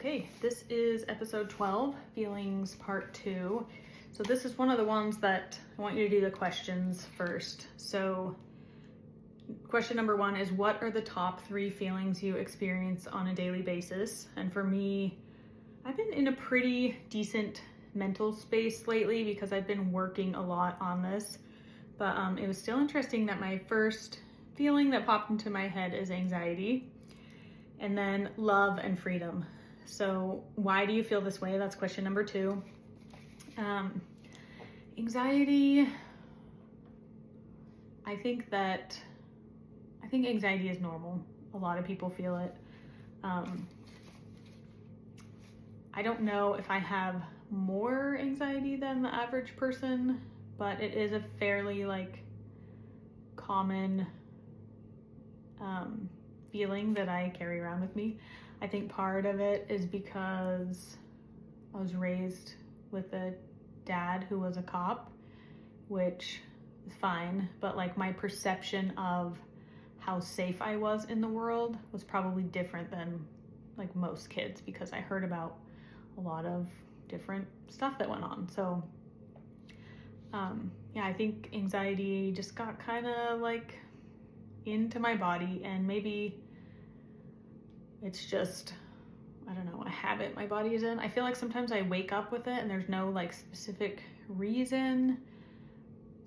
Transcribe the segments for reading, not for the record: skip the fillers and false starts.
Okay, this is episode 12, Feelings Part 2. So this is one of the ones that I want you to do the questions first. So question number 1 is, what are the top 3 feelings you experience on a daily basis? And for me, I've been in a pretty decent mental space lately because I've been working a lot on this. But it was still interesting that my first feeling that popped into my head is anxiety, and then love and freedom. So why do you feel this way? That's question number 2. Anxiety, I think anxiety is normal. A lot of people feel it. I don't know if I have more anxiety than the average person, but it is a fairly common feeling that I carry around with me. I think part of it is because I was raised with a dad who was a cop, which is fine, but my perception of how safe I was in the world was probably different than most kids, because I heard about a lot of different stuff that went on. So yeah, I think anxiety just got kind of into my body, and maybe it's just, I don't know, a habit my body is in. I feel like sometimes I wake up with it and there's no specific reason.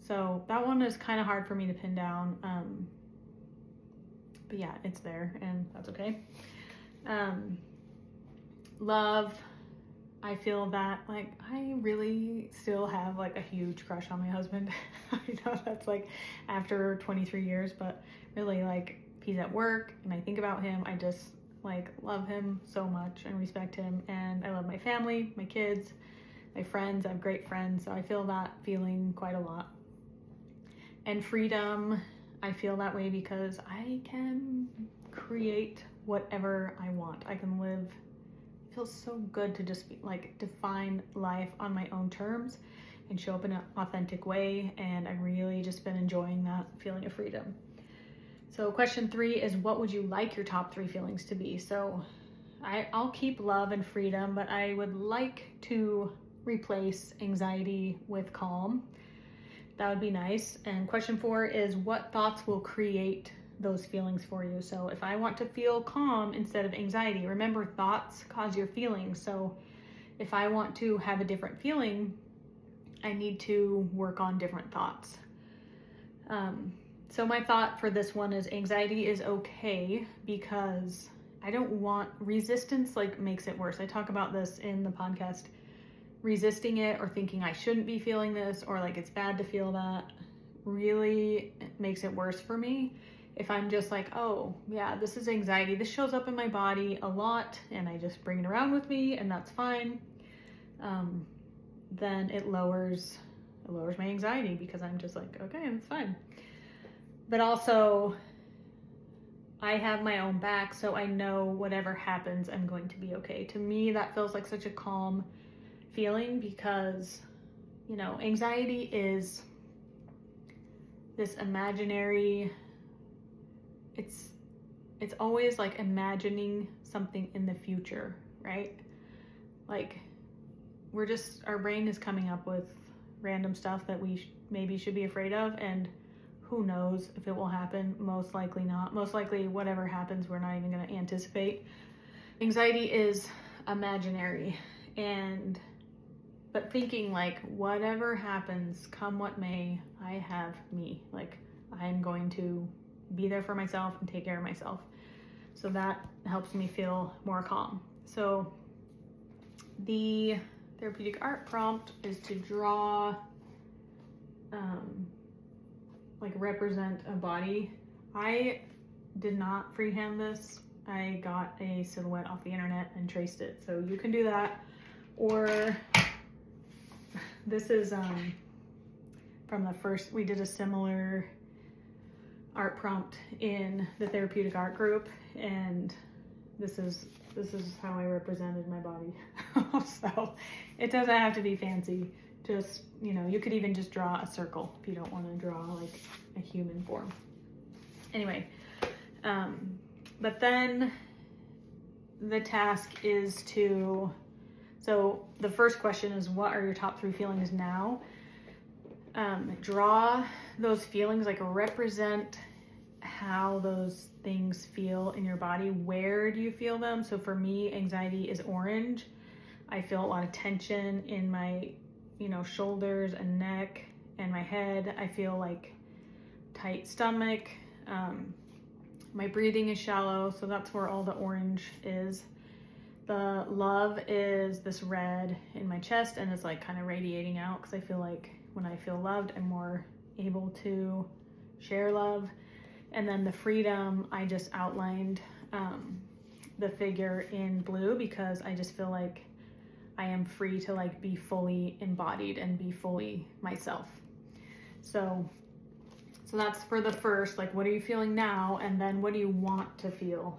So that one is kind of hard for me to pin down. But yeah, it's there and that's okay. Love, I feel that I really still have a huge crush on my husband. I know that's after 23 years, but really he's at work and I think about him. I just love him so much and respect him, and I love my family, my kids, my friends. I have great friends, so I feel that feeling quite a lot. And freedom, I feel that way because I can create whatever I want. I can live. It feels so good to just be, define life on my own terms and show up in an authentic way, and I've really just been enjoying that feeling of freedom. So question 3 is, what would you like your top 3 feelings to be? So I'll keep love and freedom, but I would like to replace anxiety with calm. That would be nice. And question 4 is, what thoughts will create those feelings for you? So if I want to feel calm instead of anxiety, remember, thoughts cause your feelings. So if I want to have a different feeling, I need to work on different thoughts. So my thought for this one is, anxiety is okay because I don't want resistance, makes it worse. I talk about this in the podcast. Resisting it or thinking I shouldn't be feeling this, or it's bad to feel that, really makes it worse for me. If I'm just oh yeah, this is anxiety, this shows up in my body a lot and I just bring it around with me and that's fine, then it lowers my anxiety because I'm just okay, it's fine. But also, I have my own back, so I know whatever happens, I'm going to be okay. To me, that feels like such a calm feeling because, anxiety is this imaginary, it's always imagining something in the future, right? Our brain is coming up with random stuff that we maybe should be afraid of, and who knows if it will happen. Most likely not. Most likely whatever happens, we're not even going to anticipate. Anxiety is imaginary, but thinking whatever happens, come what may, I have me. I'm going to be there for myself and take care of myself. So that helps me feel more calm. So the therapeutic art prompt is to draw, represent a body. I did not freehand this. I got a silhouette off the internet and traced it. So you can do that. Or this is from the first, we did a similar art prompt in the therapeutic art group, and this is how I represented my body. So it doesn't have to be fancy. Just, you could even just draw a circle if you don't want to draw a human form. Anyway, but then the task is to, so the first question is, what are your top 3 feelings now? Draw those feelings, like represent how those things feel in your body. Where do you feel them? So for me, anxiety is orange. I feel a lot of tension in my, shoulders and neck and my head. I feel like tight stomach. My breathing is shallow, so that's where all the orange is. The love is this red in my chest, and it's like kind of radiating out, because I feel like when I feel loved, I'm more able to share love. And then the freedom, I just outlined the figure in blue, because I just feel like I am free to like be fully embodied and be fully myself. So that's for the first, like, what are you feeling now? And then what do you want to feel?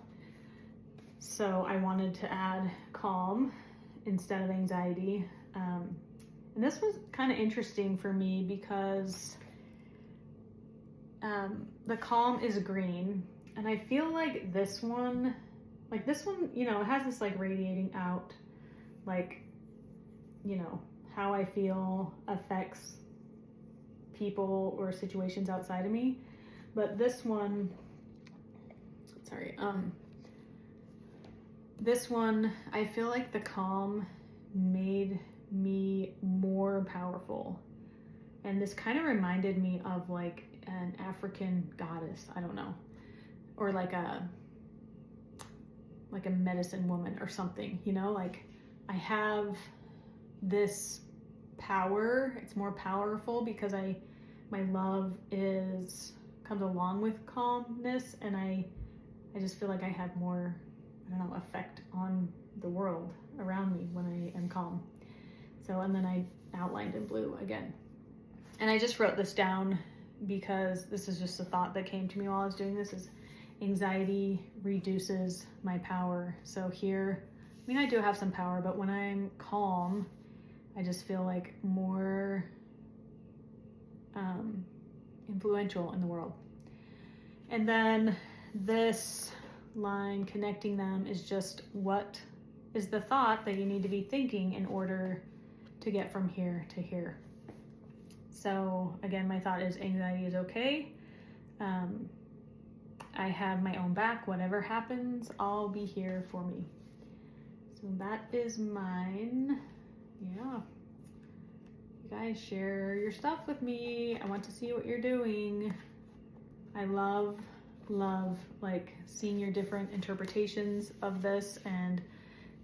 So I wanted to add calm instead of anxiety. And this was kind of interesting for me, because the calm is green. And I feel like this one, it has this like radiating out, like, how I feel affects people or situations outside of me. But this one, I feel like the calm made me more powerful. And this kind of reminded me of like an African goddess, I don't know, or like a medicine woman or something, like I have this power. It's more powerful because my love comes along with calmness, and I just feel like I have more, effect on the world around me when I am calm. So, and then I outlined in blue again. And I just wrote this down because this is just a thought that came to me while I was doing this, is anxiety reduces my power. So here, I do have some power, but when I'm calm, I just feel like more influential in the world. And then this line, connecting them, is just what is the thought that you need to be thinking in order to get from here to here. So again, my thought is anxiety is okay. I have my own back. Whatever happens, I'll be here for me. So that is mine. Yeah. You guys share your stuff with me. I want to see what you're doing. I love like seeing your different interpretations of this and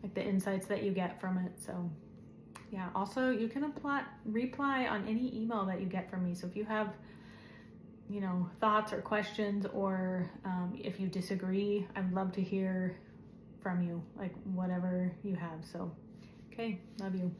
like the insights that you get from it. So yeah, also you can reply on any email that you get from me. So if you have, thoughts or questions, or if you disagree, I'd love to hear from you, like whatever you have. So, okay, love you.